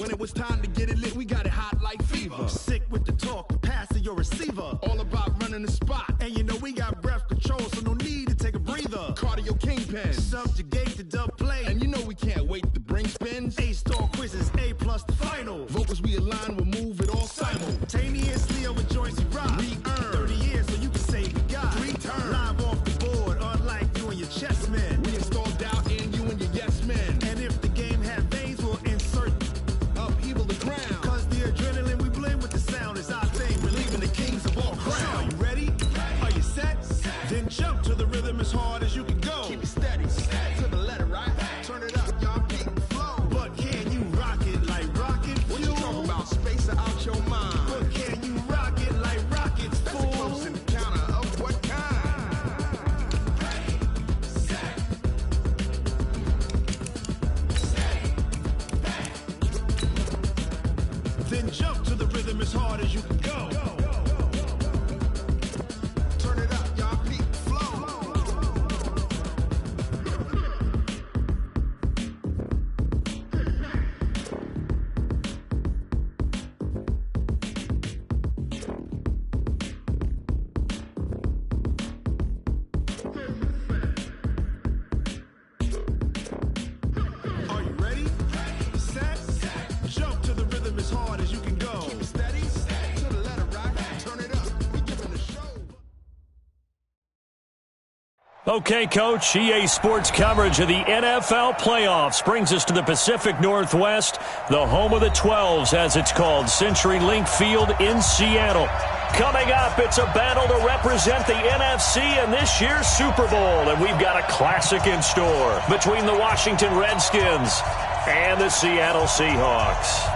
When it was time to get it lit, we got it hot like fever. Sick with the talk, the pass to your receiver. All about running the spot. And you know we got breath control, so no need to take a breather. Cardio kingpin. Subjugate the dub play. And you know we can't wait to bring spins. A-star quizzes, A+ the final. Vocals we align, we'll move it all simultaneously over joints we rock. We earn 30 years so you can say you got 3 turns. Live off the board, unlike you and your chess men. We installed doubt in you and your yes men. And if the game had veins, we'll insert upheaval the ground. Cause the adrenaline we blend with the sound is our thing. Relieving the kings of all crowns. Are you ready? Are you set? Then jump to the rhythm as hard as you can go. Keep it steady, to the letter, right? Turn it up, y'all, keep the flow. But can you rock it like rocket fuel? What you talking about? Space out your mind. But can you rock it like rockets, fool? That's a close encounter of what kind? Ready, set, then jump to the rhythm as hard as you can go. Turn it up, y'all, keep the flow. Are you ready? Set, jump to the rhythm as hard as you can go. Keep it steady, to the letter, right? Turn it up, we giving the show. Okay, Coach, EA Sports coverage of the NFL playoffs brings us to the Pacific Northwest, the home of the 12s, as it's called, CenturyLink Field in Seattle. Coming up, it's a battle to represent the NFC in this year's Super Bowl, and we've got a classic in store between the Washington Redskins and the Seattle Seahawks.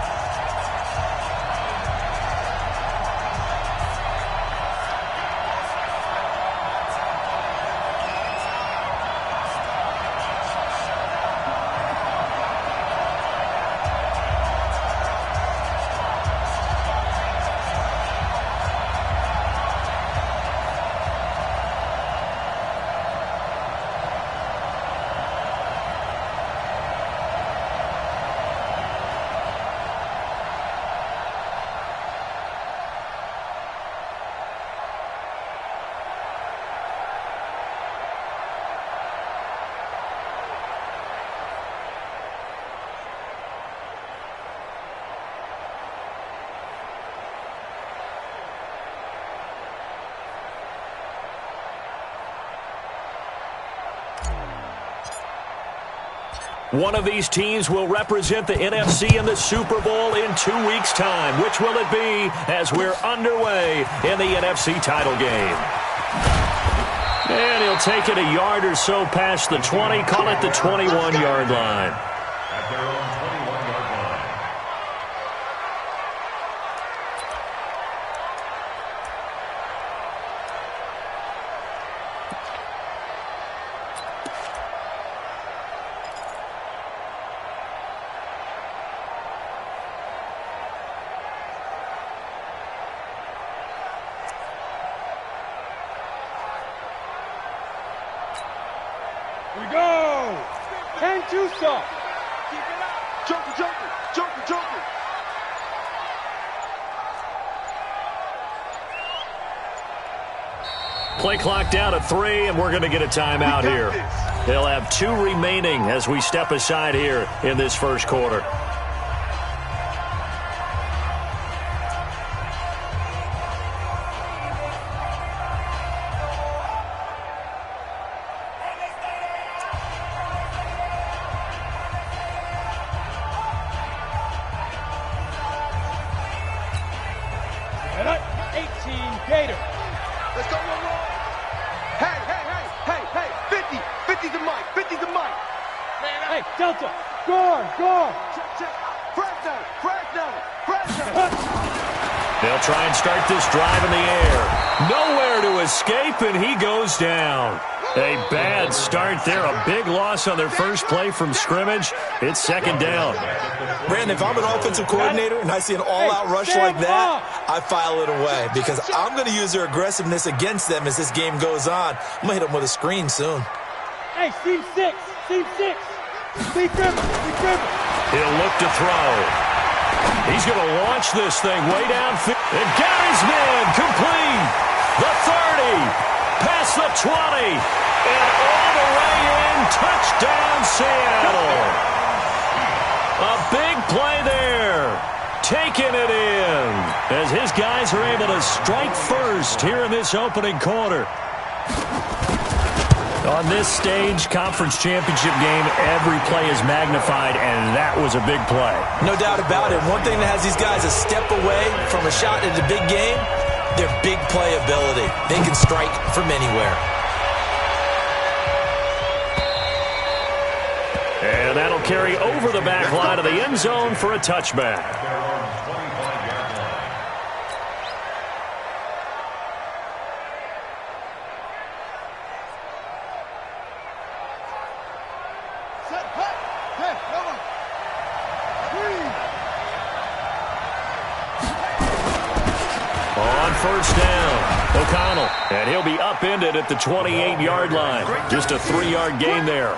One of these teams will represent the NFC in the Super Bowl in 2 weeks' time. Which will it be as we're underway in the NFC title game? And he'll take it a yard or so past the 20, call it the 21-yard line. at their own 21-yard line. We go! And two stop. Keep it up. Joker. Play clock down to 3, and we're going to get a timeout here. They'll have 2 remaining as we step aside here in this first quarter. And up, 18 Gator. Let's go, roll. Hey, 50. 50's the mic. 50's the mic. Hey, Delta, guard. Check. Fresno. They'll try and start this drive in the air. Nowhere to escape, and he goes down. A bad start there. A big loss on their first play from scrimmage. It's second down. Brandon, if I'm an offensive coordinator and I see an all-out rush like that, I file it away because I'm going to use their aggressiveness against them as this game goes on. I'm going to hit them with a screen soon. Hey, Team 6. Be driven. He'll look to throw. He's going to launch this thing way downfield. And got his man complete. The 30, past the 20, and all the way in. Touchdown, Seattle. A big play there. Taking it in as his guys are able to strike first here in this opening quarter. On this stage, conference championship game, every play is magnified, and that was a big play. No doubt about it. One thing that has these guys a step away from a shot at a big game, their big play ability. They can strike from anywhere. And that'll carry over the back line of the end zone for a touchback. First down, O'Connell. And he'll be upended at the 28-yard line. Just a 3-yard gain there.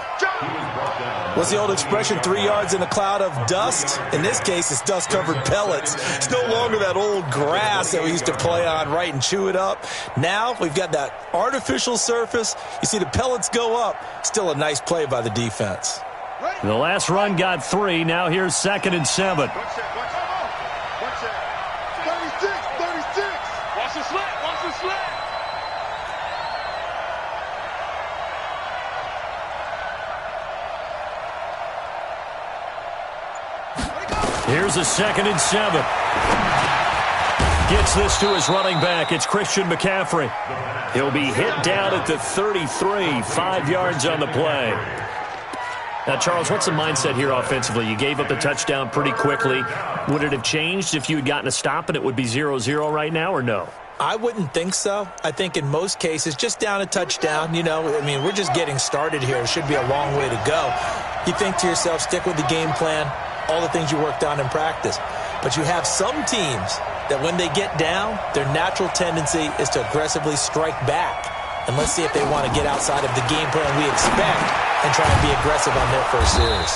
What's the old expression, 3 yards in a cloud of dust? In this case, it's dust-covered pellets. It's no longer that old grass that we used to play on, right, and chew it up. Now we've got that artificial surface. You see the pellets go up. Still a nice play by the defense. The last run got 3. Now here's 2nd and 7. Here's a 2nd and 7. Gets this to his running back. It's Christian McCaffrey. He'll be hit down at the 33, 5 yards on the play. Now, Charles, what's the mindset here offensively? You gave up the touchdown pretty quickly. Would it have changed if you had gotten a stop and it would be 0-0 right now, or no? I wouldn't think so. I think in most cases, just down a touchdown, you know, I mean, we're just getting started here. It should be a long way to go. You think to yourself, stick with the game plan, all the things you worked on in practice. But you have some teams that when they get down, their natural tendency is to aggressively strike back. And let's see if they want to get outside of the game plan we expect and try and be aggressive on their first series.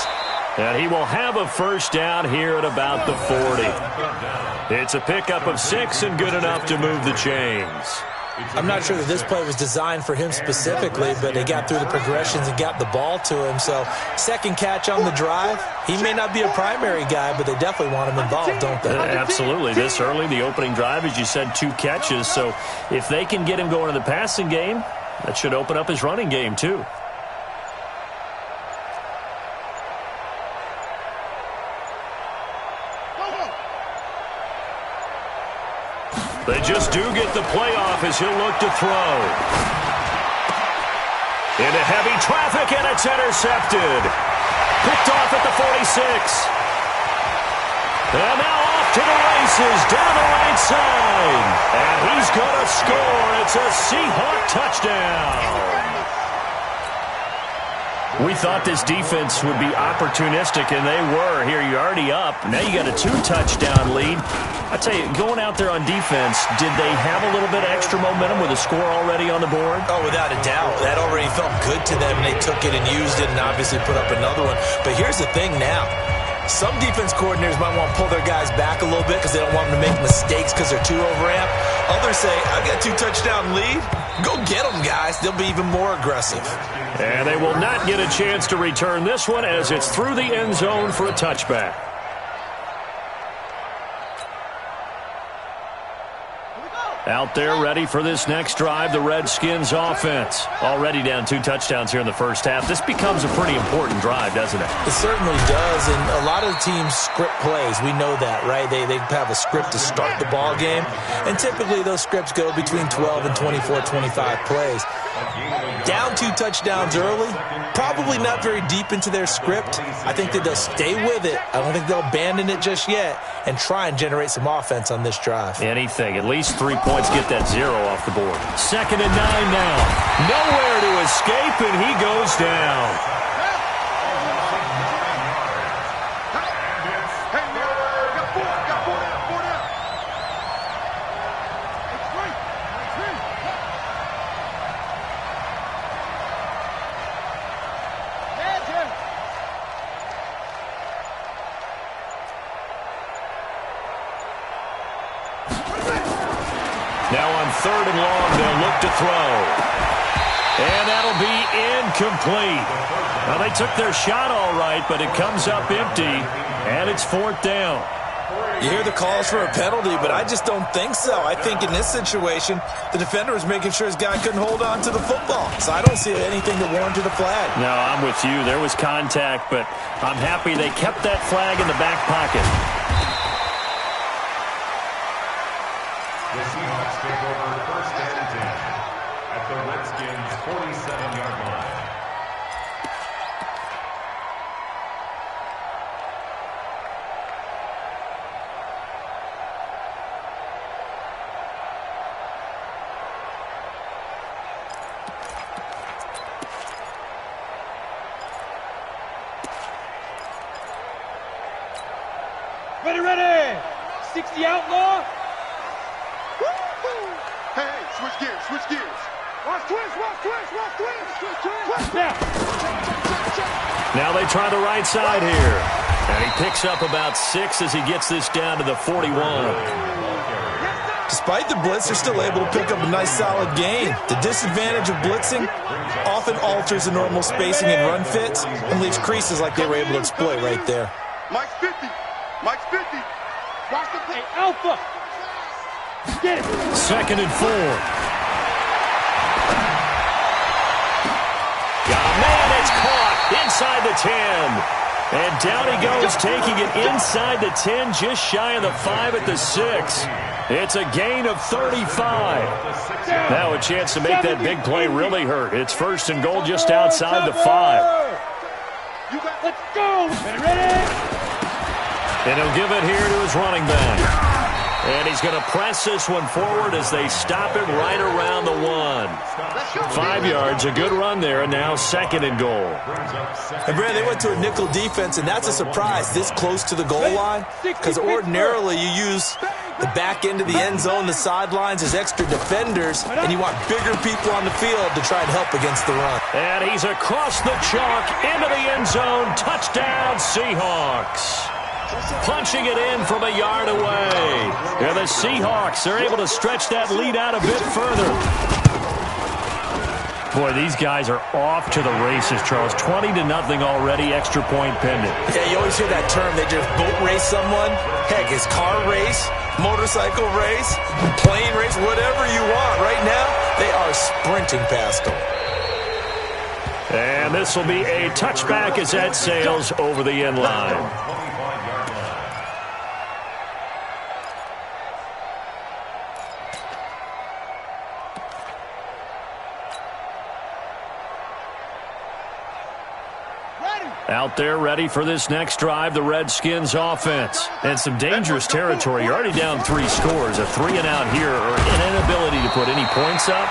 And he will have a first down here at about the 40. It's a pickup of 6 and good enough to move the chains. I'm not sure that this play was designed for him specifically, but they got through the progressions and got the ball to him. So, second catch on the drive. He may not be a primary guy, but they definitely want him involved, don't they? Absolutely. This early, the opening drive, as you said, 2 catches. So, if they can get him going in the passing game, that should open up his running game, too. They just do get the playoff as he'll look to throw. Into heavy traffic, and it's intercepted. Picked off at the 46. And now off to the races, down the right side. And he's going to score. It's a Seahawk touchdown. We thought this defense would be opportunistic, and they were. Here, you're already up. Now you got a 2-touchdown lead. I tell you, going out there on defense, did they have a little bit of extra momentum with a score already on the board? Oh, without a doubt. That already felt good to them, and they took it and used it and obviously put up another one. But here's the thing now. Some defense coordinators might want to pull their guys back a little bit because they don't want them to make mistakes because they're too overamped. Others say, I've got a 2-touchdown lead. Go get them, guys. They'll be even more aggressive. And they will not get a chance to return this one as it's through the end zone for a touchback. Out there ready for this next drive, the Redskins offense. Already down 2 touchdowns here in the first half. This becomes a pretty important drive, doesn't it? It certainly does, and a lot of the teams script plays. We know that, right? They have a script to start the ball game, and typically those scripts go between 12 and 24, 25 plays. Down 2 touchdowns early, probably not very deep into their script. I think that they'll stay with it. I don't think they'll abandon it just yet and try and generate some offense on this drive. Anything. At least 3 points, get that 0 off the board. 2nd and 9 now. Nowhere to escape, and he goes down. 3rd and long. They'll look to throw. And that'll be incomplete. Now, they took their shot all right, but it comes up empty, and it's 4th down. You hear the calls for a penalty, but I just don't think so. I think in this situation, the defender was making sure his guy couldn't hold on to the football. So I don't see anything that warranted a flag. No, I'm with you. There was contact, but I'm happy they kept that flag in the back pocket. The Seahawks take over 1st and 10 at the Redskins' 47-yard line. Ready, ready! 60 outlaw! Hey, switch gears. Watch twist. Now! Now they try the right side here. And he picks up about 6 as he gets this down to the 41. Despite the blitz, they're still able to pick up a nice solid gain. The disadvantage of blitzing often alters the normal spacing and run fits and leaves creases like they were able to exploit right there. Mike's 50. Watch the play. Hey, Alpha! Get it! 2nd and 4. Oh, man, it's caught inside the 10. And down he goes, taking it inside the 10, just shy of the 5 at the 6. It's a gain of 35. Now a chance to make that big play really hurt. It's 1st and goal just outside the 5. Let's go! Ready? And he'll give it here to his running back. And he's going to press this one forward as they stop him right around the 1. 5 yards, a good run there, and now 2nd and goal. And Brad, they went to a nickel defense, and that's a surprise this close to the goal line, because ordinarily you use the back end of the end zone, the sidelines as extra defenders, and you want bigger people on the field to try and help against the run. And he's across the chalk into the end zone. Touchdown, Seahawks. Punching it in from a yard away. And the Seahawks are able to stretch that lead out a bit further. Boy, these guys are off to the races, Charles. 20-0 already, extra point pending. Yeah, you always hear that term. They just boat race someone. Heck, it's car race, motorcycle race, plane race, whatever you want. Right now, they are sprinting past them. And this will be a touchback as that sails over the end line. Out there ready for this next drive, the Redskins offense. And some dangerous territory. You're already down 3 scores. A 3-and-out here or an inability to put any points up.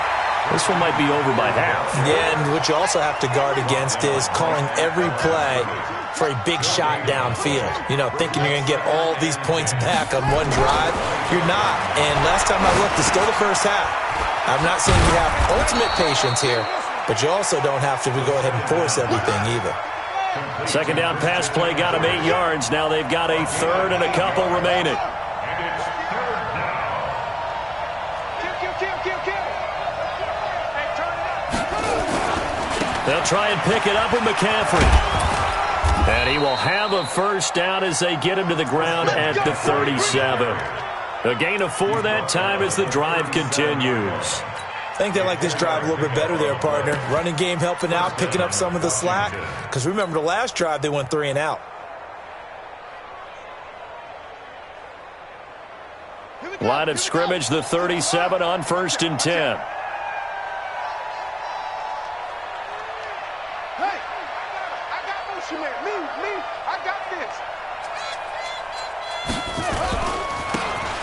This one might be over by half. Yeah, and what you also have to guard against is calling every play for a big shot downfield. You know, thinking you're going to get all these points back on one drive. You're not. And last time I looked, it's still the first half. I'm not saying you have ultimate patience here, but you also don't have to go ahead and force everything either. 2nd down pass play got him 8 yards. Now they've got a 3rd and a couple remaining. They'll try and pick it up with McCaffrey. And he will have a 1st down as they get him to the ground at the 37. A gain of 4 that time as the drive continues. I think they like this drive a little bit better there, partner. Running game helping out, picking up some of the slack. Because remember, the last drive, they went 3-and-out. Line of scrimmage, the 37 on 1st and 10. Hey, I got motion there. Me, I got this.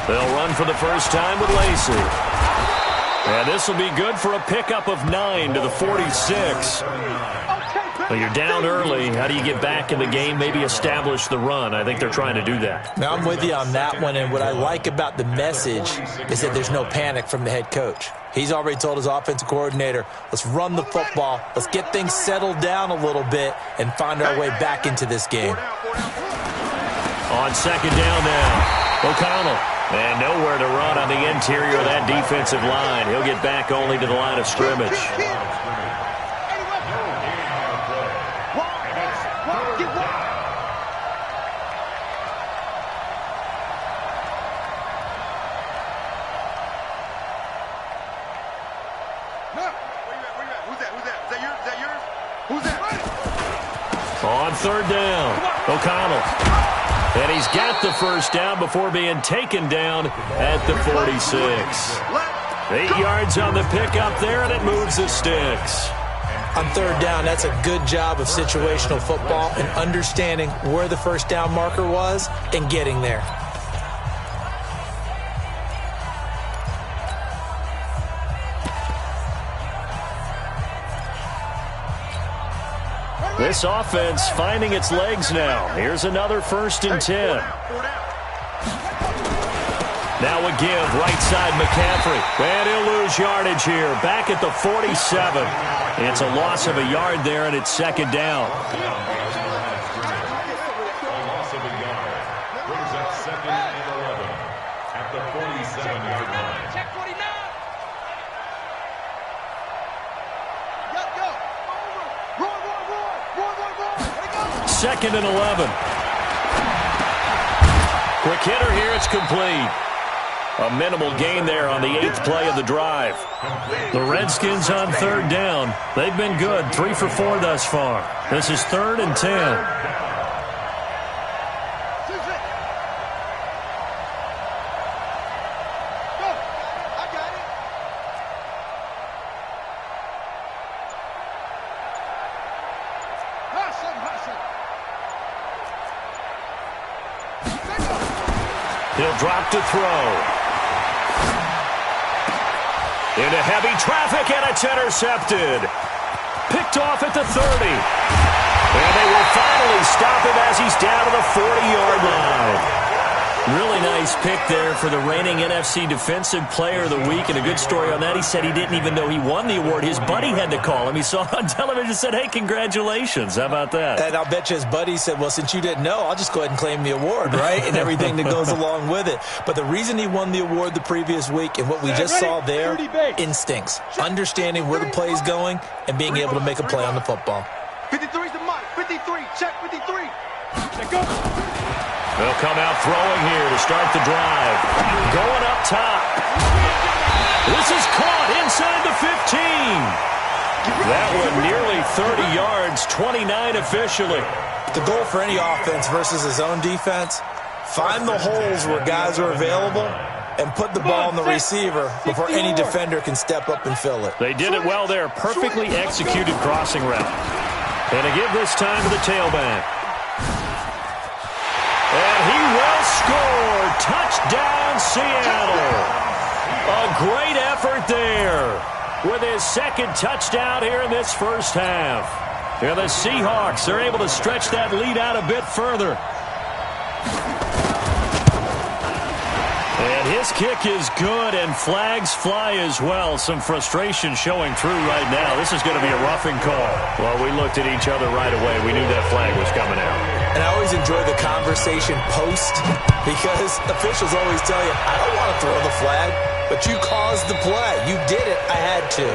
They'll run for the first time with Lacey. And this will be good for a pickup of 9 to the 46. Well, you're down early. How do you get back in the game, maybe establish the run? I think they're trying to do that. Now, I'm with you on that one, and what I like about the message is that there's no panic from the head coach. He's already told his offensive coordinator, let's run the football, let's get things settled down a little bit, and find our way back into this game. On 2nd down now, O'Connell And nowhere to run on the interior of that defensive line. He'll get back only to the line of scrimmage. On third down, O'Connell. And he's got the first down before being taken down at the 46. 8 yards on the pickup there, and it moves the sticks. On third down, that's a good job of situational football and understanding where the first down marker was and getting there. This offense finding its legs now. Here's another 1st and 10. Now a give, right side McCaffrey. And he'll lose yardage here. Back at the 47. It's a loss of a yard there, and it's 2nd down. A loss of a yard brings up 2nd and 11 at the 47-yard line. Check 49. 2nd and 11. Quick hitter here, it's complete. A minimal gain there on the 8th play of the drive. The Redskins on 3rd down. They've been good, 3 for 4 thus far. This is 3rd and 10. He'll drop to throw. Into heavy traffic, and it's intercepted. Picked off at the 30. And they will finally stop him as he's down to the 40-yard line. Really nice pick there for the reigning NFC Defensive Player of the Week. And a good story on that, he said he didn't even know he won the award. His buddy had to call him. He saw it on television and said, hey, congratulations. How about that? And I'll bet you his buddy said, well, since you didn't know, I'll just go ahead and claim the award, right? And everything that goes along with it. But the reason he won the award the previous week and what we just saw there, instincts. Understanding where the play is going and being able to make a play on the football. 53's the mark. 53. Check 53. Check go. They'll come out throwing here to start the drive. Going up top. This is caught inside the 15. That one nearly 30 yards, 29 officially. The goal for any offense versus his own defense, find the holes where guys are available and put the ball on the receiver before any defender can step up and fill it. They did it well there. Perfectly executed crossing route. And a give this time to the tailback. And he will score. Touchdown, Seattle. A great effort there with his 2nd touchdown here in this first half. And the Seahawks are able to stretch that lead out a bit further. And his kick is good, and flags fly as well. Some frustration showing through right now. This is going to be a roughing call. Well, we looked at each other right away. We knew that flag was coming out. And I always enjoy the conversation post because officials always tell you, I don't want to throw the flag, but you caused the play. You did it. I had to.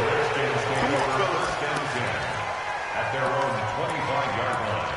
At their own 25-yard line.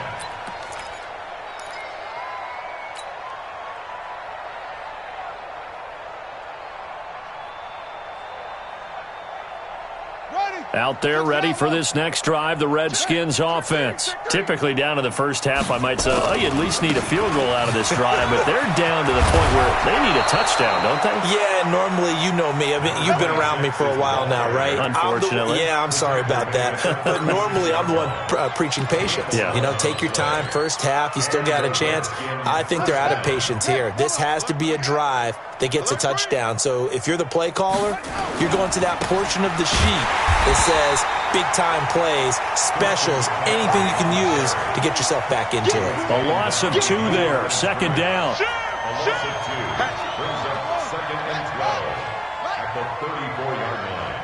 Out there ready for this next drive, the Redskins offense. Typically down to the first half, I might say, oh, you at least need a field goal out of this drive, but they're down to the point where they need a touchdown, don't they? Yeah, normally, you know me. I mean, you've been around me for a while now, right? Unfortunately. I'm sorry about that. But normally, I'm the one preaching patience. Yeah. You know, take your time, first half, you still got a chance. I think they're out of patience here. This has to be a drive that gets a touchdown. So if you're the play caller, you're going to that portion of the sheet that says big-time plays, specials, anything you can use to get yourself back into it. A loss of 2 there, 2nd down. A loss of 2 brings up 2nd and 12 at the 34-yard line.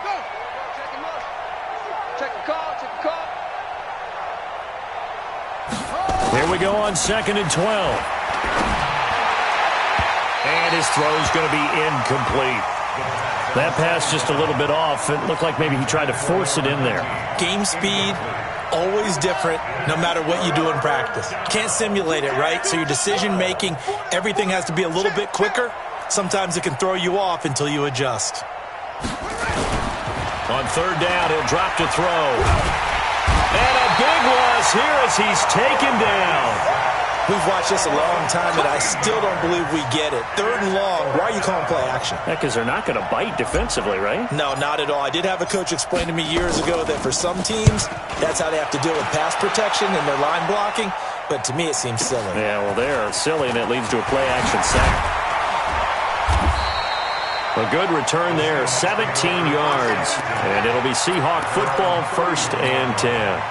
Go. Check the call. Check the call. Here we go on 2nd and 12. And his throw's going to be incomplete. That pass just a little bit off. It looked like maybe he tried to force it in there. Game speed, always different, no matter what you do in practice. Can't simulate it, right? So your decision-making, everything has to be a little bit quicker. Sometimes it can throw you off until you adjust. On third down, he'll drop to throw. And a big loss here as he's taken down. We've watched this a long time, and I still don't believe we get it. Third and long, why are you calling play action? Yeah, because they're not going to bite defensively, right? No, not at all. I did have a coach explain to me years ago that for some teams, that's how they have to deal with pass protection and their line blocking. But to me, it seems silly. Yeah, well, they're silly, and it leads to a play action sack. A good return there, 17 yards. And it'll be Seahawk football, 1st and 10.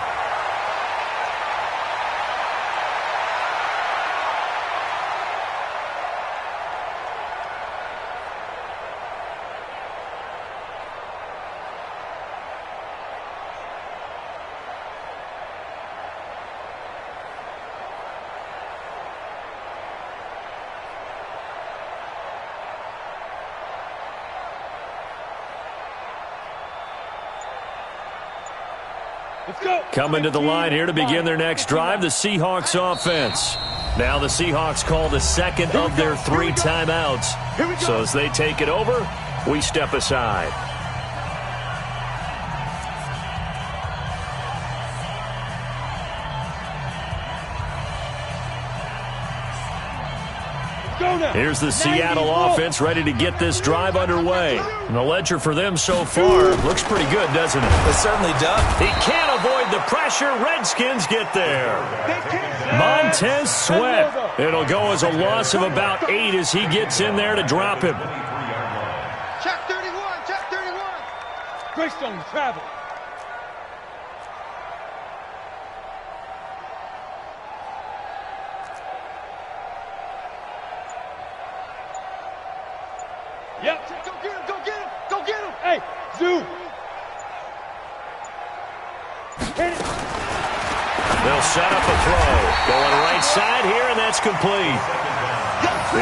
Coming to the line here to begin their next drive, the Seahawks offense. Now the Seahawks call the second of their 3 timeouts. So as they take it over, we step aside. Here's the Seattle offense ready to get this drive underway. And the ledger for them so far looks pretty good, doesn't it? It certainly does. He can't avoid the pressure. Redskins get there. Montez Sweat. It'll go as a loss of about 8 as he gets in there to drop him. Check 31, check 31. Greystone travel. Yep. Go get him, go get him, go get him. Hey, Zoo. Hit it. They'll set up a throw. Going right side here, and that's complete.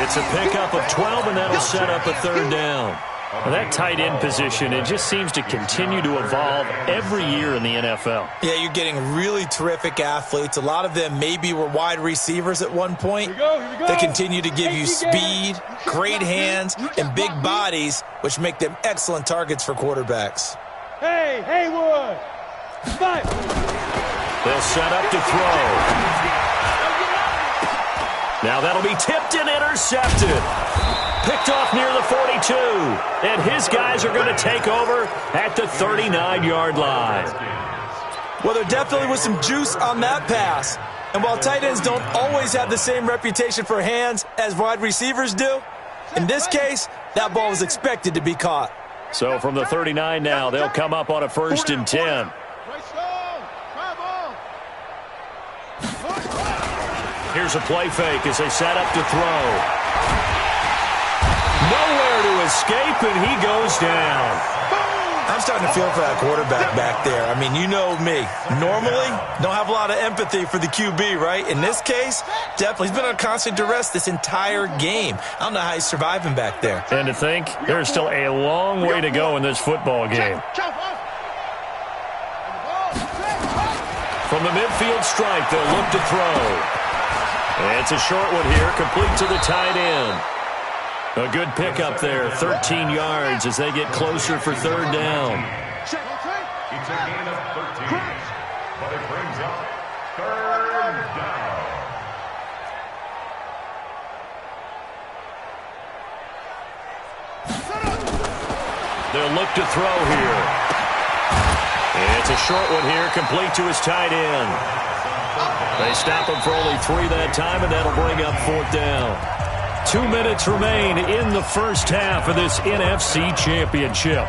It's a pickup of 12, and that'll set up a 3rd down. Well, that tight end position, it just seems to continue to evolve every year in the NFL. Yeah, you're getting really terrific athletes. A lot of them maybe were wide receivers at one point. Here we go. They continue to give you speed, great hands, and big bodies, which make them excellent targets for quarterbacks. Hey, Haywood. Fight. They'll set up to throw. Now that'll be tipped and intercepted. Picked off near the 42. And his guys are going to take over at the 39-yard line. Well, there definitely was some juice on that pass. And while tight ends don't always have the same reputation for hands as wide receivers do, in this case, that ball was expected to be caught. So from the 39 now, they'll come up on a 1st and 10. Here's a play fake as they set up to throw. Nowhere to escape, and he goes down. I'm starting to feel for that quarterback back there. I mean, you know me. Normally, don't have a lot of empathy for the QB, right? In this case, definitely. He's been on constant duress this entire game. I don't know how he's surviving back there. And to think, there's still a long way to go in this football game. From the midfield stripe, they'll look to throw. And it's a short one here, complete to the tight end. A good pickup there, 13 yards as they get closer for 3rd down. It's a gain of 13, but it brings up 3rd down. They'll look to throw here. And it's a short one here, complete to his tight end. They stop him for only 3 that time, and that'll bring up 4th down. 2 minutes remain in the first half of this NFC Championship.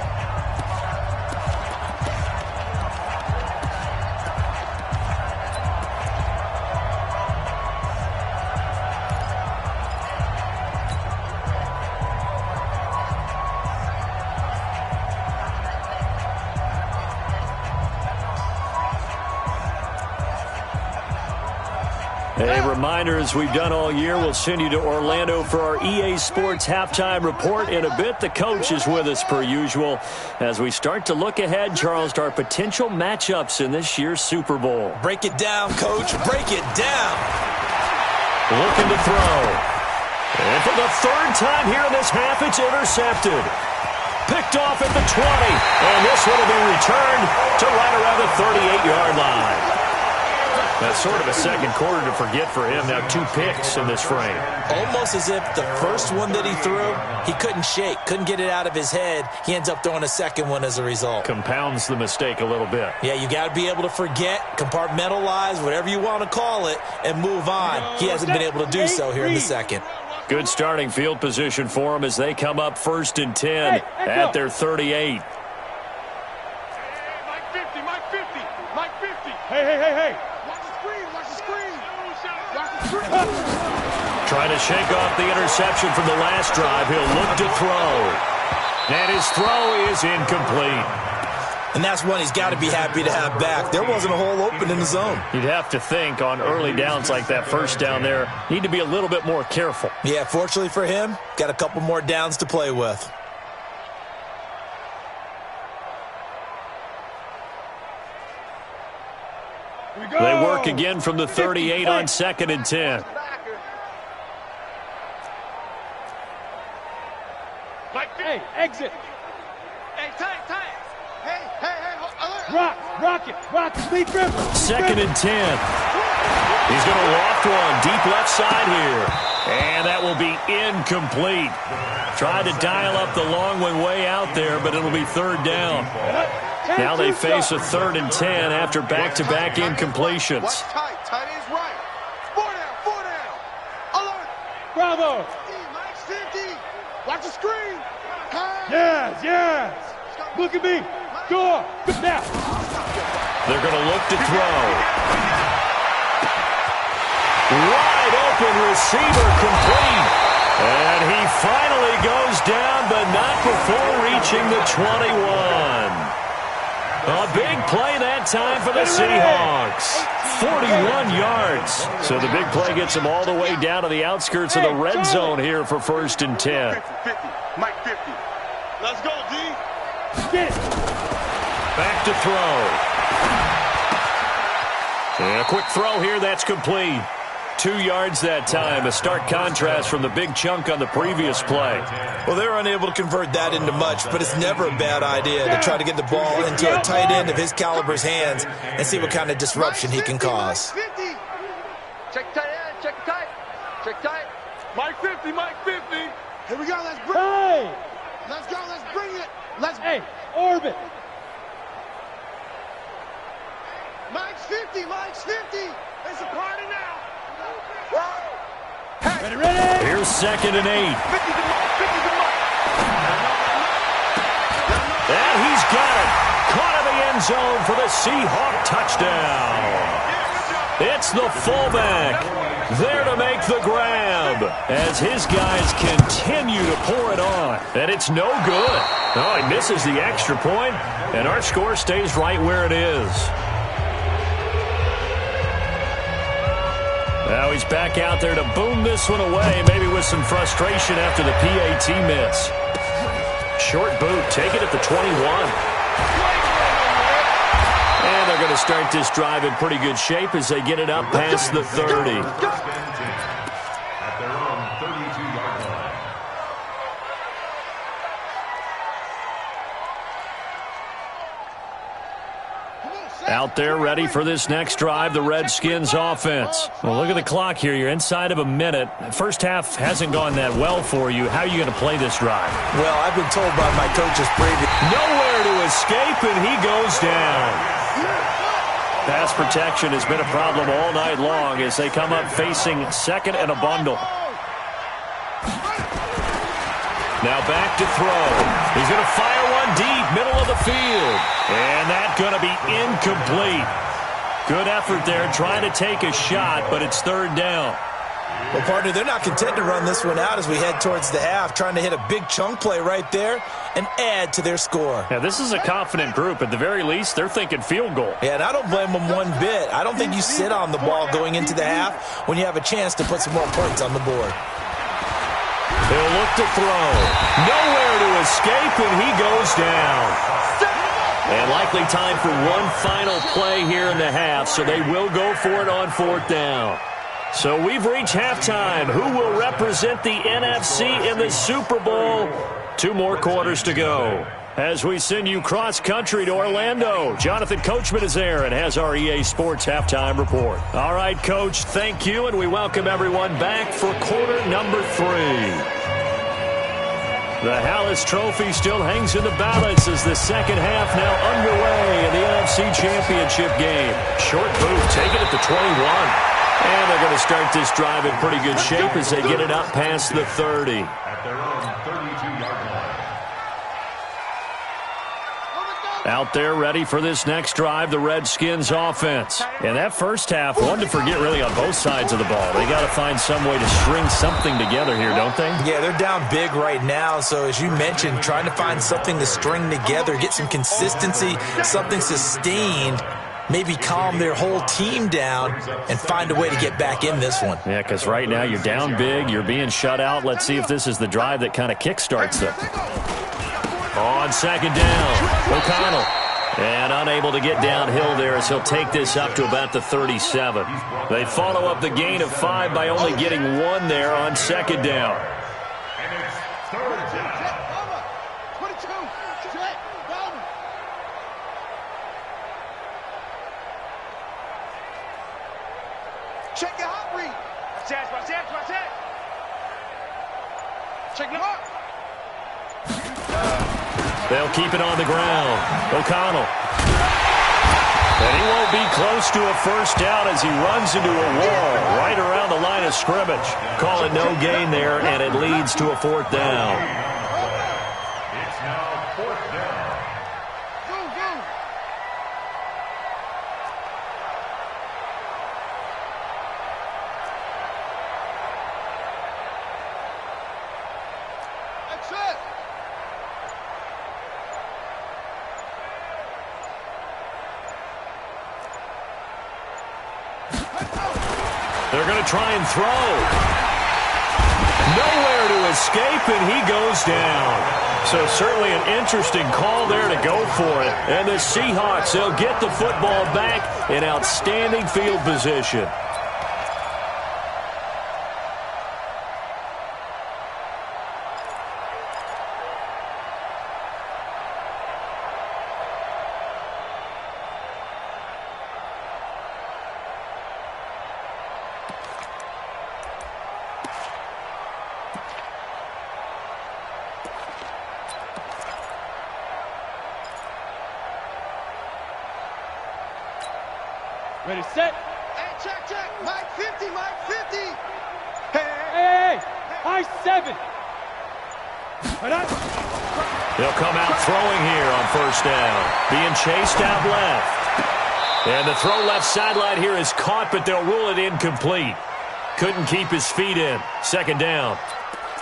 A reminder, as we've done all year, we'll send you to Orlando for our EA Sports halftime report in a bit. The coach is with us per usual as we start to look ahead, Charles, to our potential matchups in this year's Super Bowl. Break it down, Coach. Break it down. Looking to throw. And for the third time here in this half, it's intercepted. Picked off at the 20. And this one will be returned to right around the 38-yard line. That's sort of a second quarter to forget for him. Now 2 picks in this frame. Almost as if the first one that he threw, he couldn't shake, couldn't get it out of his head. He ends up throwing a second one as a result. Compounds the mistake a little bit. Yeah, you got to be able to forget, compartmentalize, whatever you want to call it, and move on. He hasn't been able to do so here in the second. Good starting field position for him as they come up 1st and 10 at their 38. Mike 50, Mike 50, Mike 50. Hey. Watch the screen, watch the screen. Watch the screen. Trying to shake off the interception from the last drive. He'll look to throw. And his throw is incomplete. And that's one he's got to be happy to have back. There wasn't a hole open in the zone. You'd have to think on early downs like that first down there, need to be a little bit more careful. Yeah, fortunately for him, got a couple more downs to play with. They work again from the 38 on 2nd and 10. Hey, exit. Hey, tight. Hey. Rock it. Lead dribble. 2nd and 10. He's going to loft one deep left side here. And that will be incomplete. Tried to dial up the long one way out there, but it'll be 3rd down. Now they face a 3rd and 10 after back-to-back incompletions. Watch tight. Tight is right. 4 down. Alert. Bravo. Mike's 50. Watch the screen. Yes. Look at me. Go. Good now. They're going to look to throw. Wide open receiver complete. And he finally goes down, but not before reaching the 21. A big play that time for the Seahawks. 41 yards. So the big play gets them all the way down to the outskirts of the red zone here for 1st and 10. 50. Mike 50. Let's go, D. Get it. Back to throw. And a quick throw here, that's complete. 2 yards that time, a stark contrast from the big chunk on the previous play. Well, they were unable to convert that into much, but it's never a bad idea to try to get the ball into a tight end of his caliber's hands and see what kind of disruption he can cause. 50. Check tight end, check tight. Mike 50. Here we go, let's bring it. Hey. Let's go, let's bring it. Hey, orbit. Mike's 50. It's a party now. Ready. Here's 2nd and 8. 50's a Mike. And he's got it. Caught in the end zone for the Seahawk touchdown. It's the fullback there to make the grab as his guys continue to pour it on. And it's no good. Oh, he misses the extra point, and our score stays right where it is. Now he's back out there to boom this one away, maybe with some frustration after the PAT miss. Short boot, take it at the 21. And they're going to start this drive in pretty good shape as they get it up past the 30. At their own 32-yard line. Out there ready for this next drive, the Redskins offense. Well, look at the clock here. You're inside of a minute. First half hasn't gone that well for you. How are you going to play this drive? Well, I've been told by my coaches previously. Nowhere to escape, and he goes down. Pass protection has been a problem all night long as they come up facing 2nd and a bundle. Now back to throw. He's going to fire one deep, middle of the field. And that's going to be incomplete. Good effort there trying to take a shot, but it's 3rd down. Well, partner, they're not content to run this one out as we head towards the half, trying to hit a big chunk play right there and add to their score. Yeah, this is a confident group. At the very least, they're thinking field goal. Yeah, and I don't blame them one bit. I don't think you sit on the ball going into the half when you have a chance to put some more points on the board. He'll look to throw. Nowhere to escape, and he goes down. And likely time for one final play here in the half, so they will go for it on 4th down. So we've reached halftime. Who will represent the NFC in the Super Bowl? 2 more quarters to go. As we send you cross-country to Orlando, Jonathan Coachman is there and has our EA Sports halftime report. All right, Coach, thank you, and we welcome everyone back for quarter number 3. The Hallis Trophy still hangs in the balance as the second half now underway in the NFC Championship game. Short boot taken at the 21. And they're going to start this drive in pretty good shape as they get it up past the 30. At their own 32-yard line. Out there ready for this next drive, the Redskins offense. And that first half, one to forget really on both sides of the ball. They got to find some way to string something together here, don't they? Yeah, they're down big right now. So as you mentioned, trying to find something to string together, get some consistency, something sustained, maybe calm their whole team down and find a way to get back in this one. Yeah, because right now you're down big, you're being shut out. Let's see if this is the drive that kind of kickstarts them. On 2nd down, O'Connell. And unable to get downhill there as he'll take this up to about the 37. They follow up the gain of 5 by only getting 1 there on 2nd down. And it's 3rd down. Check your hot read. Watch that. Check your hot. They'll keep it on the ground. O'Connell. And he won't be close to a first down as he runs into a wall right around the line of scrimmage. Call it no gain there, and it leads to a 4th down. It's now 4th down. Go. That's it. They're going to try and throw. Nowhere to escape, and he goes down. So certainly an interesting call there to go for it. And the Seahawks, they'll get the football back in outstanding field position. Ready, set. Hey, check. Mike 50. Hey. High 7. They'll come out throwing here on 1st down. Being chased out left. And the throw left sideline here is caught, but they'll rule it incomplete. Couldn't keep his feet in. 2nd down.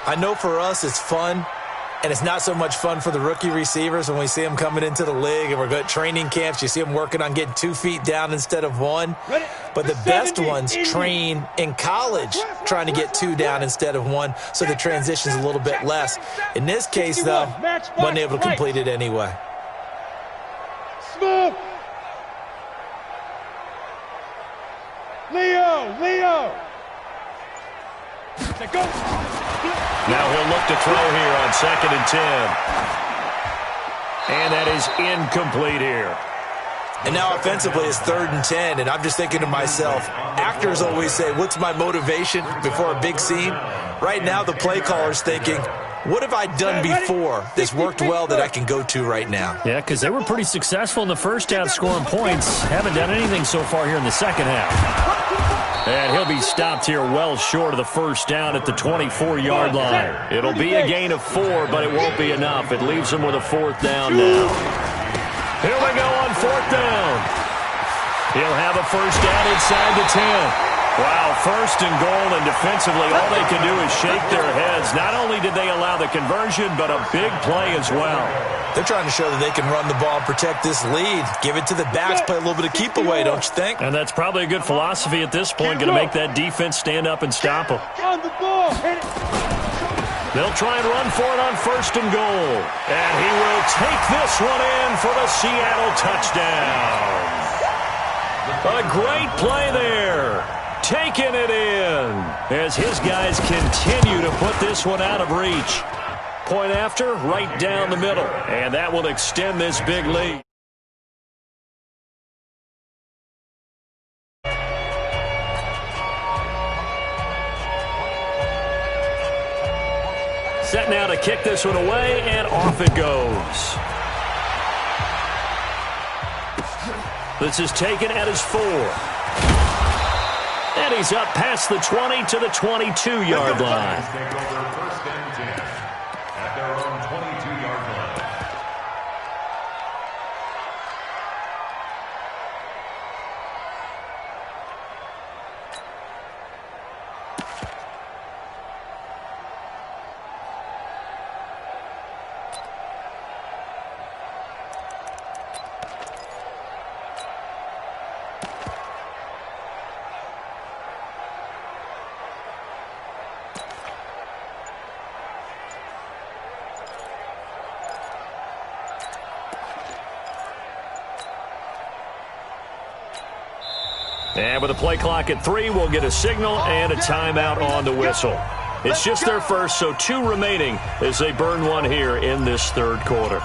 I know for us it's fun, and it's not so much fun for the rookie receivers when we see them coming into the league and we're going to training camps. You see them working on getting 2 feet down instead of 1. But the best ones train in college trying to get 2 down instead of 1, so the transition's a little bit less. In this case, though, wasn't able to complete it anyway. Smoke. Leo. Go. Now he'll look to throw here on 2nd and 10. And that is incomplete here. And now offensively it's 3rd and 10, and I'm just thinking to myself, actors always say, what's my motivation before a big scene? Right now the play caller's thinking, what have I done before that's worked well that I can go to right now? Yeah, because they were pretty successful in the first half scoring points. Haven't done anything so far here in the second half. And he'll be stopped here well short of the first down at the 24-yard line. It'll be a gain of 4, but it won't be enough. It leaves them with a 4th down now. Here we go on 4th down. He'll have a first down inside the 10. Wow, first and goal, and defensively, all they can do is shake their heads. Not only did they allow the conversion, but a big play as well. They're trying to show that they can run the ball and protect this lead. Give it to the backs, play a little bit of keep away, don't you think? And that's probably a good philosophy at this point, going to make that defense stand up and stop them. On the ball. They'll try and run for it on first and goal. And he will take this one in for the Seattle touchdown. A great play there. Taking it in as his guys continue to put this one out of reach. Point after, right down the middle. And that will extend this big lead. Set now to kick this one away, and off it goes. This is taken at his 4. And he's up past the 20 to the 22-yard line. Take over first and 10 at their own 22-yard line. And with a play clock at 3, we'll get a signal and a timeout on the whistle. It's just their first, so 2 remaining as they burn one here in this third quarter.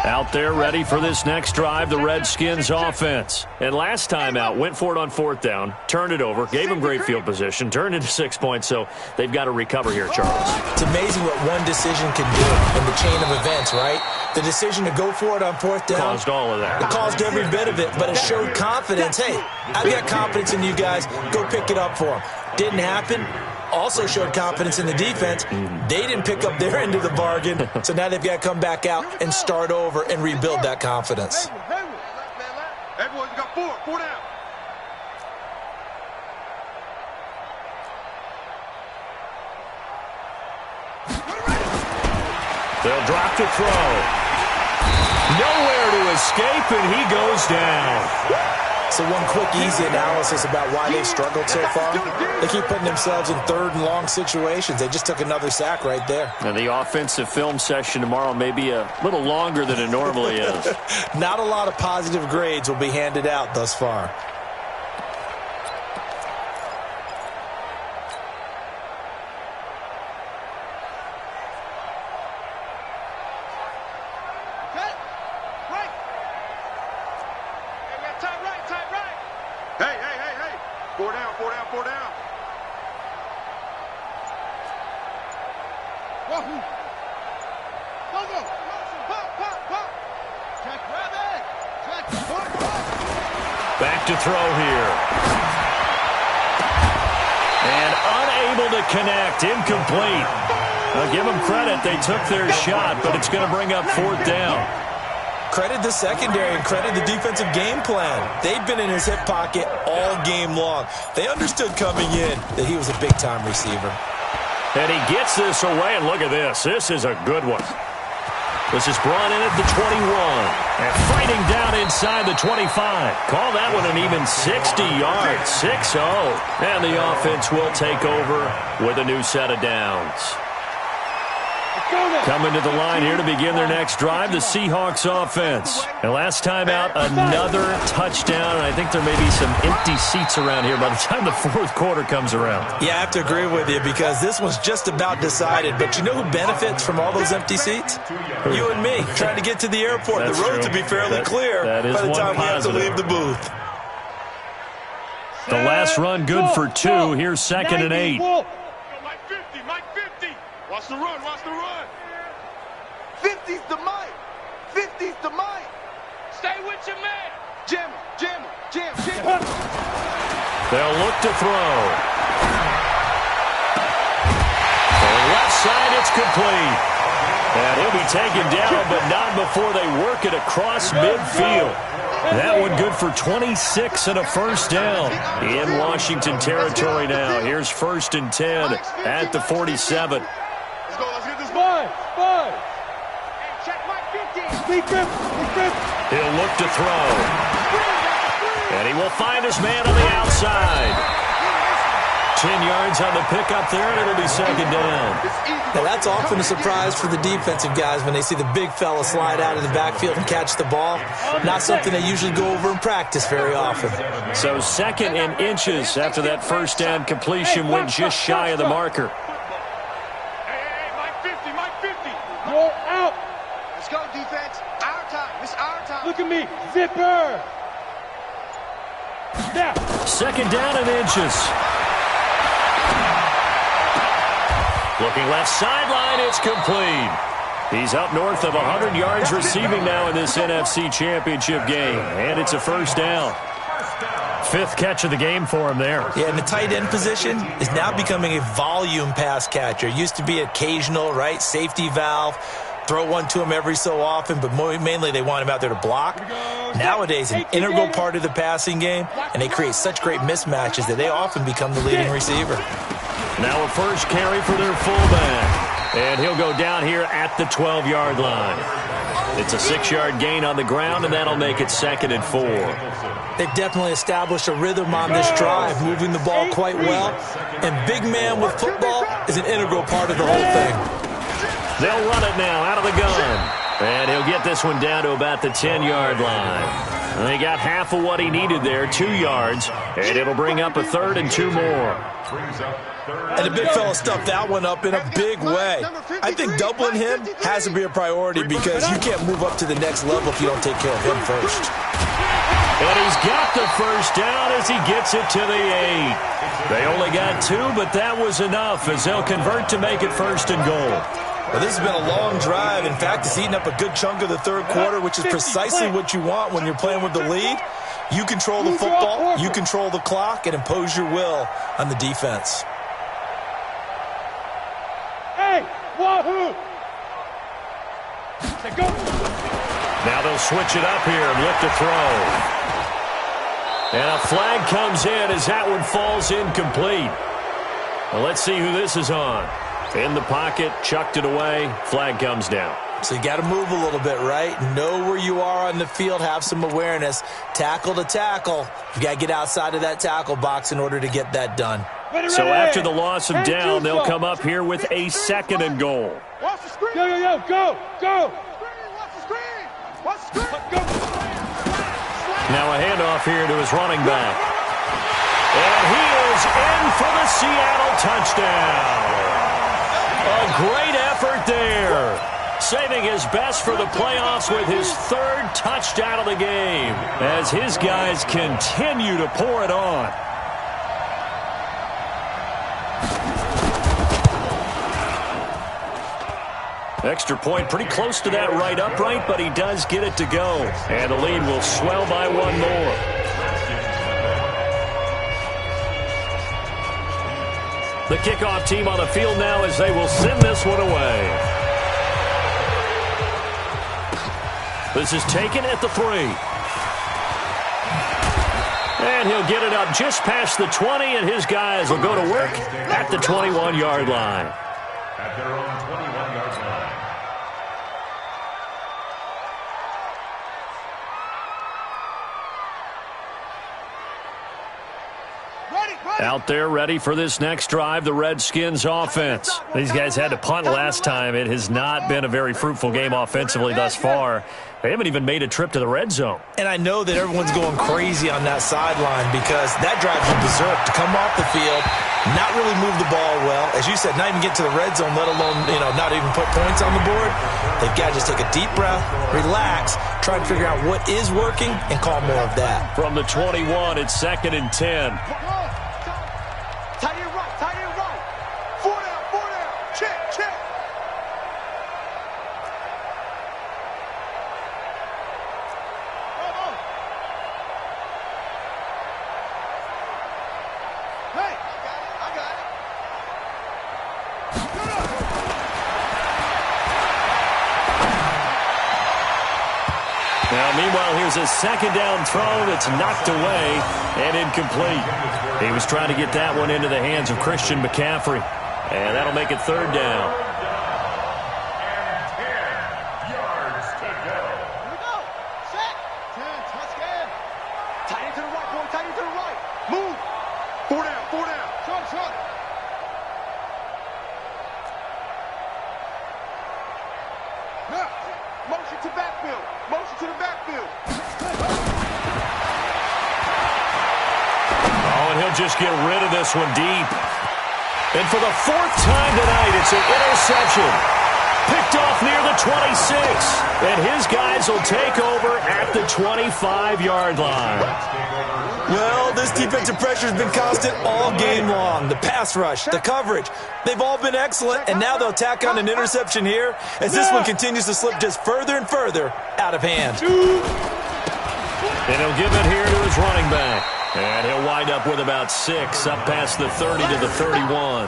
Out there ready for this next drive, the Redskins offense. And last time out, went for it on 4th down, turned it over, gave them great field position, turned into 6 points, so they've got to recover here, Charles. It's amazing what one decision can do in the chain of events, right? The decision to go for it on 4th down. Caused all of that. It caused every bit of it, but it showed confidence. Hey, I've got confidence in you guys. Go pick it up for them. Didn't happen. Also showed confidence in the defense. They didn't pick up their end of the bargain, so now they've got to come back out and start over and rebuild that confidence. Everyone, you got 4 down. They'll drop to throw. Nowhere to escape, and he goes down. So one quick, easy analysis about why they've struggled so far. They keep putting themselves in 3rd and long situations. They just took another sack right there. And the offensive film session tomorrow may be a little longer than it normally is. Not a lot of positive grades will be handed out thus far. Back to throw here. And unable to connect. Incomplete. I'll give them credit. They took their shot, but it's going to bring up 4th down. Credit the secondary and credit the defensive game plan. They've been in his hip pocket all game long. They understood coming in that he was a big-time receiver. And he gets this away, and look at this. This is a good one. This is brought in at the 21. And fighting down inside the 25. Call that one an even 60 yards. 6-0. And the offense will take over with a new set of downs. Coming to the line here to begin their next drive, the Seahawks offense. And last time out, another touchdown. And I think there may be some empty seats around here by the time the 4th quarter comes around. Yeah, I have to agree with you because this one's just about decided. But you know who benefits from all those empty seats? You and me, trying to get to the airport. That's the roads true. will be fairly clear by the time we have to positive. leave the booth. The last run good for 2. Here's 2nd and 8. Mike 50. Watch the run. 50's to Mike. 50's to Mike. Stay with your man. Jam, jam, jam, jam. They'll look to throw. For the left side, it's complete. And he'll be taken down, but not before they work it across midfield. That one good for 26 and a first down in Washington territory now. Here's 1st and 10 at the 47. Let's go. Let's get this Five. Check my 50. Big grip. He'll look to throw. And he will find his man on the outside. 10 yards on the pickup there, and it'll be 2nd down. Now, that's often a surprise for the defensive guys when they see the big fella slide out of the backfield and catch the ball. Not something they usually go over in practice very often. So 2nd and inches after that first down completion went just shy of the marker. Hey, Mike 50, Mike 50. You're out. Let's go, defense. Our time. It's our time. Look at me. Zipper. Now. 2nd down and inches. Looking left sideline, it's complete. He's up north of 100 yards receiving now in this NFC Championship game, and it's a first down. 5th catch of the game for him there. Yeah, and the tight end position is now becoming a volume pass catcher. Used to be occasional, right, safety valve. Throw one to him every so often, but mainly they want him out there to block. Nowadays, an integral part of the passing game, and they create such great mismatches that they often become the leading receiver. Now a first carry for their fullback. And he'll go down here at the 12-yard line. It's a 6-yard gain on the ground, and that'll make it 2nd and 4. They've definitely established a rhythm on this drive, moving the ball quite well. And big man with football is an integral part of the whole thing. They'll run it now out of the gun. And he'll get this one down to about the 10-yard line. And they got half of what he needed there, 2 yards. And it'll bring up a 3rd and 2 more. And the big fella stuffed that one up in a big way. I think doubling him has to be a priority because you can't move up to the next level if you don't take care of him first. And he's got the first down as he gets it to the 8. They only got 2, but that was enough as they'll convert to make it 1st and goal. Well, this has been a long drive. In fact, it's eaten up a good chunk of the 3rd quarter, which is precisely what you want when you're playing with the lead. You control the football, you control the clock, and impose your will on the defense. Hey, wahoo! Go. Now they'll switch it up here and look to throw. And a flag comes in as that one falls incomplete. Well, let's see who this is on. In the pocket, chucked it away, flag comes down. So you got to move a little bit, right? Know where you are on the field, have some awareness. Tackle to tackle. You got to get outside of that tackle box in order to get that done. So after the loss of down, they'll come up here with a 2nd and goal. Watch the screen. Go, go. Watch the screen. Watch the screen. Go. Now a handoff here to his running back. And he is in for the Seattle touchdown. A great effort there. Saving his best for the playoffs with his 3rd touchdown of the game as his guys continue to pour it on. Extra point pretty close to that right upright, but he does get it to go. And the lead will swell by 1 more. The kickoff team on the field now as they will send this one away. This is taken at the 3. And he'll get it up just past the 20, and his guys will go to work at the 21-yard line. At their own 21-yard line. Out there ready for this next drive, the Redskins offense. These guys had to punt last time. It has not been a very fruitful game offensively thus far. They haven't even made a trip to the red zone. And I know that everyone's going crazy on that sideline because that drives you berserk to come off the field, not really move the ball well. As you said, not even get to the red zone, let alone, not even put points on the board. They've got to just take a deep breath, relax, try to figure out what is working, and call more of that. From the 21, it's 2nd and 10. Tight end right. 4 down. Check. Here's a second down throw that's knocked away and incomplete. He was trying to get that one into the hands of Christian McCaffrey. And that'll make it third down. And 10 yards to go. Here we go. Set. 10. Touchdown. Tight end to the right, boy. Tight end to the right. Move. 4 down. 4 down. Short. Now, motion to backfield. Motion to the backfield. Oh, and he'll just get rid of this one deep. And for the fourth time tonight, it's an interception. Picked off near the 26. And his guys will take over at the 25-yard line. Well, this defensive pressure has been constant all game long. The pass rush, the coverage, they've all been excellent, and now they'll tack on an interception here as this one continues to slip just further and further out of hand. And he'll give it here to his running back. And he'll wind up with about 6, up past the 30 to the 31.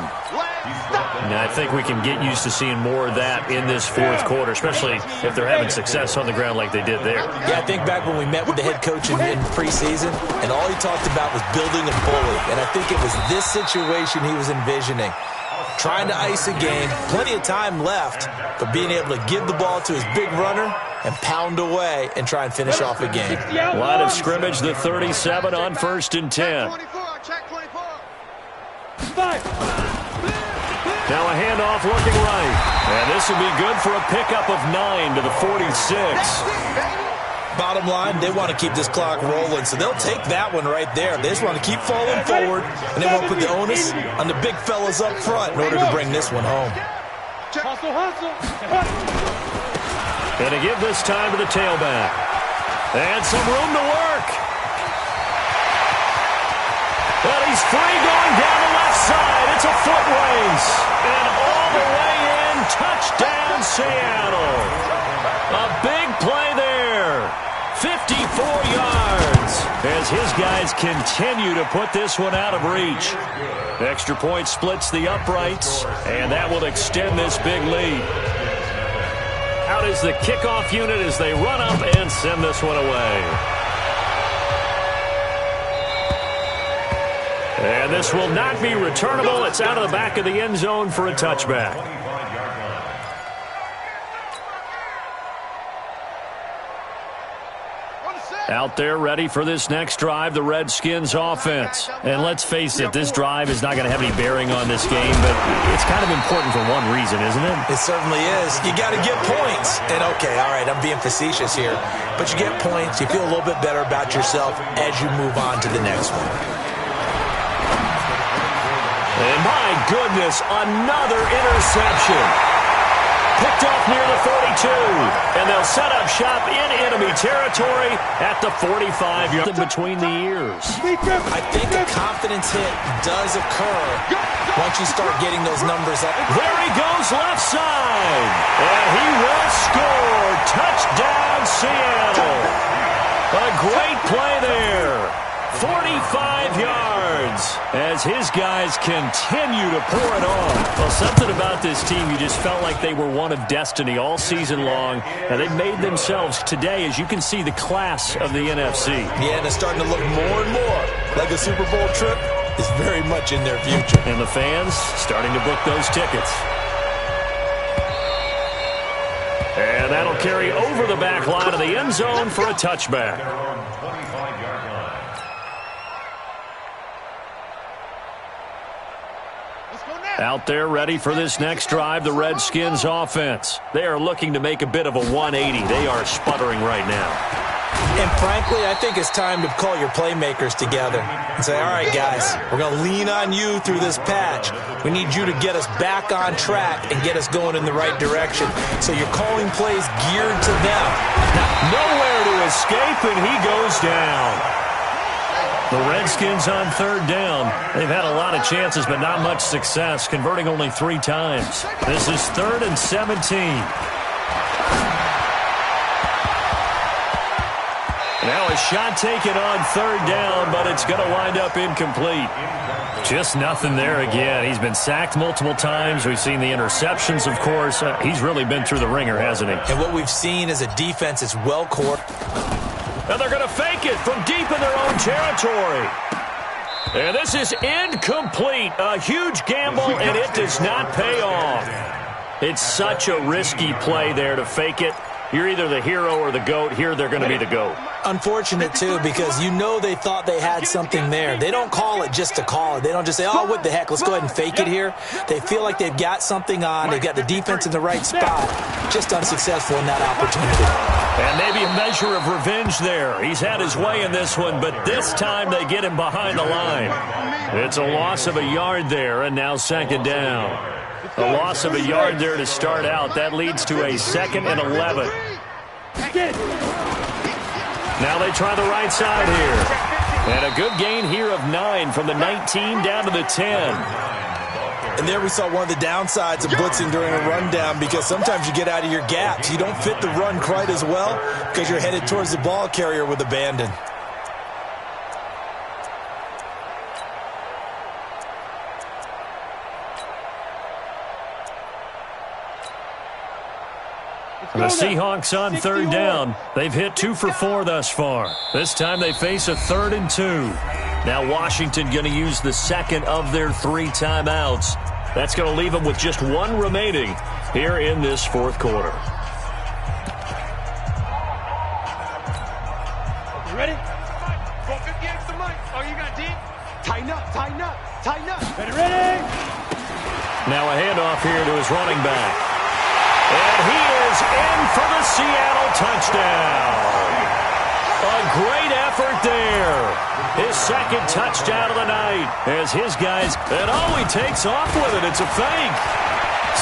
Now, I think we can get used to seeing more of that in this fourth quarter, especially if they're having success on the ground like they did there. Yeah, I think back when we met with the head coach in preseason, and all he talked about was building a bully. And I think it was this situation he was envisioning. Trying to ice a game, plenty of time left, but being able to give the ball to his big runner and pound away and try and finish off a game. Line of scrimmage, the 37 on 1st and 10. Check 24. Now a handoff looking right. And this will be good for a pickup of 9 to the 46. Bottom line, they want to keep this clock rolling, so they'll take that one right there. They just want to keep falling forward, and they want to put the onus on the big fellas up front in order to bring this one home. And to give this time to the tailback. And some room to work. But he's free going down the left side. It's a foot race. And all the way in, touchdown Seattle. A big play there. 54 yards as his guys continue to put this one out of reach. The extra point splits the uprights, and that will extend this big lead. Out is the kickoff unit as they run up and send this one away. And this will not be returnable. It's out of the back of the end zone for a touchback. Out there ready for this next drive, the Redskins offense. And let's face it, this drive is not going to have any bearing on this game, but it's kind of important for one reason, isn't it? It certainly is. You got to get points. And okay, all right, I'm being facetious here. But you get points, you feel a little bit better about yourself as you move on to the next one. And my goodness, another interception. Picked off near the 42, and they'll set up shop in enemy territory at the 45-yard between the ears. I think a confidence hit does occur once you start getting those numbers up. There he goes left side, and he will score. Touchdown, Seattle. A great play there. 45 yards as his guys continue to pour it on. Well, something about this team, you just felt like they were one of destiny all season long. And they've made themselves today, as you can see, the class of the NFC. Yeah, and it's starting to look more and more like a Super Bowl trip is very much in their future. And the fans starting to book those tickets. And that'll carry over the back line of the end zone for a touchback. Out there ready for this next drive, the Redskins offense. They are looking to make a bit of a 180. They are sputtering right now. And frankly, I think it's time to call your playmakers together and say, all right, guys, we're going to lean on you through this patch. We need you to get us back on track and get us going in the right direction. So you're calling plays geared to them. Nowhere to escape, and he goes down. The Redskins on third down. They've had a lot of chances, but not much success, converting only 3 times. This is 3rd and 17. Now a shot taken on third down, but it's going to wind up incomplete. Just nothing there again. He's been sacked multiple times. We've seen the interceptions, of course. He's really been through the ringer, hasn't he? And what we've seen is a defense that's well-coordinated. A And they're going to fake it from deep in their own territory. And this is incomplete. A huge gamble, and it does not pay off. It's such a risky play there to fake it. You're either the hero or the GOAT. Here, they're going to be the GOAT. Unfortunate, too, because you know they thought they had something there. They don't call it just to call it. They don't just say, oh, what the heck, let's go ahead and fake it here. They feel like they've got something on. They've got the defense in the right spot. Just unsuccessful in that opportunity. And maybe a measure of revenge there. He's had his way in this one, but this time they get him behind the line. It's a loss of a yard there, and now second down. A loss of a yard there to start out. That leads to a 2nd and 11. Now they try the right side here. And a good gain here of 9 from the 19 down to the 10. And there we saw one of the downsides of blitzing during a rundown, because sometimes you get out of your gaps. You don't fit the run quite as well because you're headed towards the ball carrier with abandon. The Seahawks on third down. They've hit 2 for 4 thus far. This time they face a 3rd and 2. Now Washington going to use the second of their 3 timeouts. That's going to leave them with just 1 remaining here in this 4th quarter. You ready? 450 extra mic. Oh, you got deep? Tighten up, tighten up, tighten up. Ready? Now a handoff here to his running back. And he is in for the Seattle touchdown. A great effort there. His 2nd touchdown of the night as his guys, and he takes off with it. It's a fake.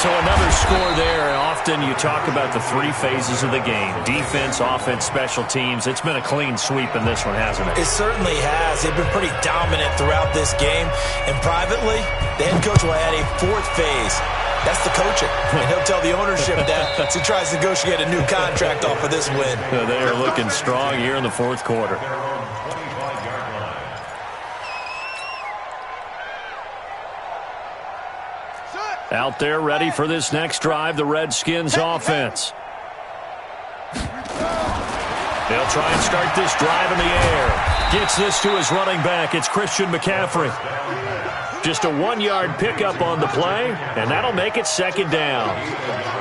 So another score there. Often you talk about the 3 phases of the game: defense, offense, special teams. It's been a clean sweep in this one, hasn't it? It certainly has. They've been pretty dominant throughout this game. And privately, the head coach will add a 4th phase. That's the coaching. And he'll tell the ownership that as he tries to negotiate a new contract off of this win. They are looking strong here in the 4th quarter. Out there ready for this next drive, the Redskins offense. They'll try and start this drive in the air. Gets this to his running back. It's Christian McCaffrey. Just a 1-yard pickup on the play, and that'll make it 2nd down.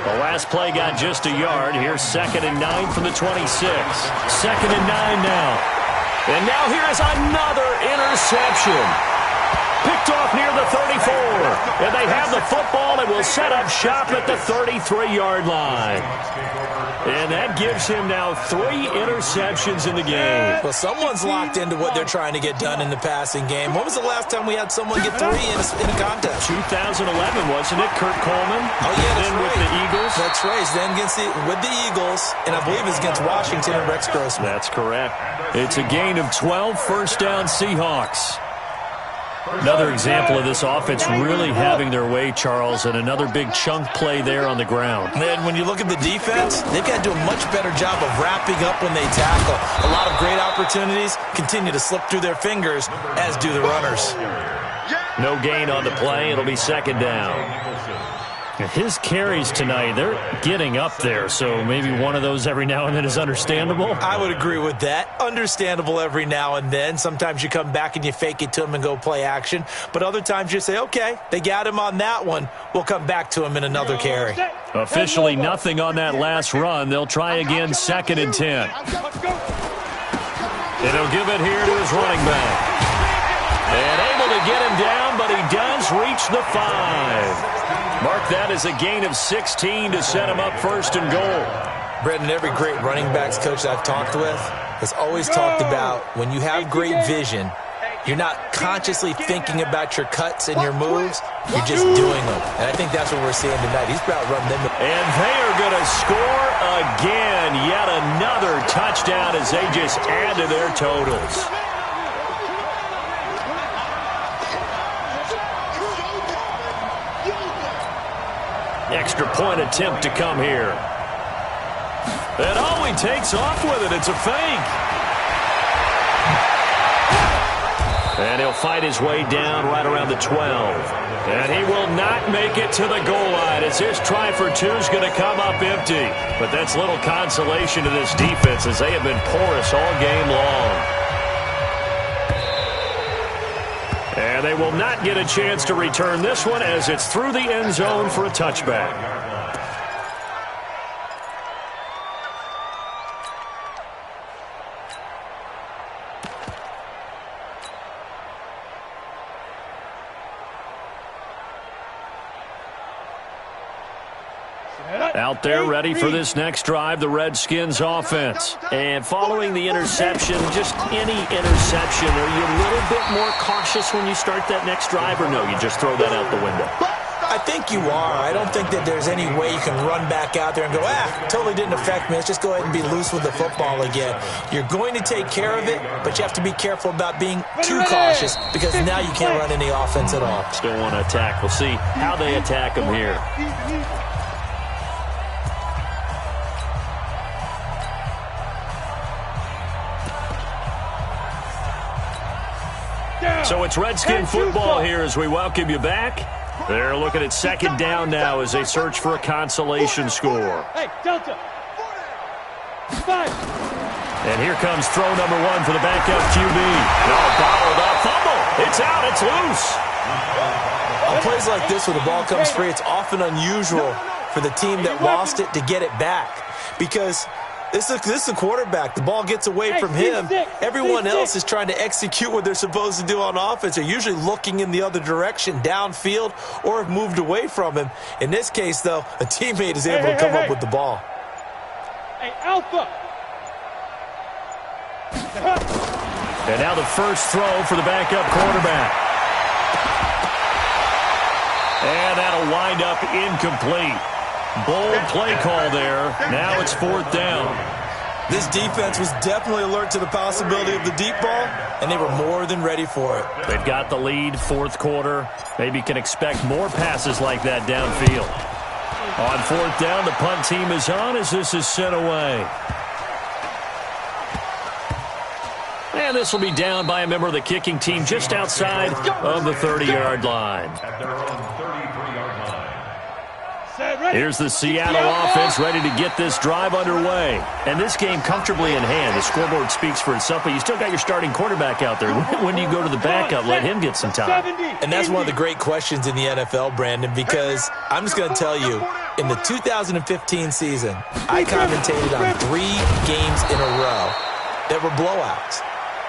The last play got just a yard. Here's 2nd and 9 from the 26. 2nd and 9 now. And now here is another interception. Picked off near the 34. And they have the football and will set up shop at the 33-yard line. And that gives him now 3 interceptions in the game. Well, someone's locked into what they're trying to get done in the passing game. When was the last time we had someone get 3 in a contest? 2011, wasn't it? Kurt Coleman. Oh, yeah, that's then right. with the Eagles. That's right. Then with the Eagles, and I believe it's against Washington and Rex Grossman. That's correct. It's a gain of 12, first down Seahawks. Another example of this offense really having their way, Charles, and another big chunk play there on the ground. And when you look at the defense, they've got to do a much better job of wrapping up when they tackle. A lot of great opportunities continue to slip through their fingers, as do the runners. No gain on the play. It'll be 2nd down. His carries tonight, they're getting up there, so maybe one of those every now and then is understandable. I would agree with that. Understandable every now and then. Sometimes you come back and you fake it to him and go play action. But other times you say, okay, they got him on that one. We'll come back to him in another carry. Officially nothing on that last run. They'll try again, 2nd and 10. And he'll give it here to his running back. And able to get him down, but he does reach the 5. Mark that as a gain of 16 to set him up 1st and goal. Brendan, every great running backs coach I've talked with has always talked about when you have great vision, you're not consciously thinking about your cuts and your moves. You're just doing them. And I think that's what we're seeing tonight. He's about running them. And they are going to score again. Yet another touchdown as they just add to their totals. Extra point attempt to come here. And he takes off with it. It's a fake. And he'll fight his way down right around the 12. And he will not make it to the goal line as his try for two is going to come up empty. But that's little consolation to this defense as they have been porous all game long. And they will not get a chance to return this one as it's through the end zone for a touchback. Out there ready for this next drive, the Redskins offense. And following the interception, just any interception, are you a little bit more cautious when you start that next drive, or no, you just throw that out the window? I think you are. I don't think that there's any way you can run back out there and go, totally didn't affect me. Let's just go ahead and be loose with the football again. You're going to take care of it, but you have to be careful about being too cautious because now you can't run any offense at all. Still want to attack. We'll see how they attack them here. So it's Redskin football here as we welcome you back. They're looking at second down now as they search for a consolation score. Hey, Delta. 5. And here comes throw number one for the backup QB. Bottled up, fumble. It's out, it's loose. On plays like this where the ball comes free, it's often unusual for the team that lost it to get it back because this is the quarterback. The ball gets away from him. Everyone else is trying to execute what they're supposed to do on offense. They're usually looking in the other direction, downfield, or have moved away from him. In this case, though, a teammate is able to come up with the ball. Hey, Alpha. And now the first throw for the backup quarterback. And that'll wind up incomplete. Bold play call there. Now it's fourth down. This defense was definitely alert to the possibility of the deep ball, and they were more than ready for it. They've got the lead, fourth quarter. Maybe can expect more passes like that downfield. On fourth down, the punt team is on as this is sent away. And this will be down by a member of the kicking team just outside of the 30-yard line. At their own 33-yard line. Here's the Seattle offense ready to get this drive underway. And this game comfortably in hand. The scoreboard speaks for itself, but you still got your starting quarterback out there. When do you go to the backup? Let him get some time. And that's one of the great questions in the NFL, Brandon, because I'm just going to tell you, in the 2015 season, I commentated on 3 games in a row that were blowouts.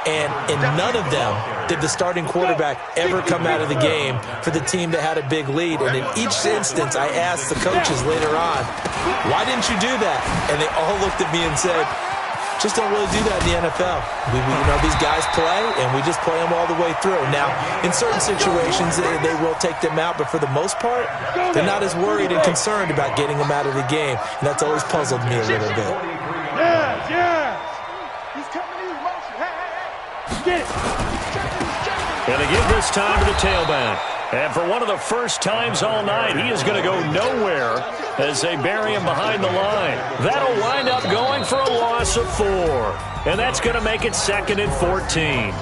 And in none of them did the starting quarterback ever come out of the game for the team that had a big lead. And in each instance, I asked the coaches later on, why didn't you do that? And they all looked at me and said, just don't really do that in the NFL. We these guys play, and we just play them all the way through. Now, in certain situations, they will take them out, but for the most part, they're not as worried and concerned about getting them out of the game. And that's always puzzled me a little bit. Yes. He's coming in motion. Hey. Get it. And they give this time to the tailback. And for one of the first times all night, he is going to go nowhere as they bury him behind the line. That'll wind up going for a loss of 4. And that's going to make it 2nd and 14.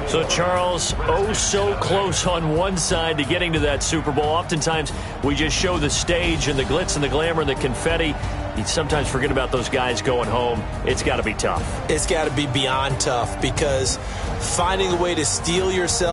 So, Charles, oh so close on one side to getting to that Super Bowl. Oftentimes, we just show the stage and the glitz and the glamour and the confetti. You sometimes forget about those guys going home. It's got to be tough. It's got to be beyond tough because finding a way to steel yourself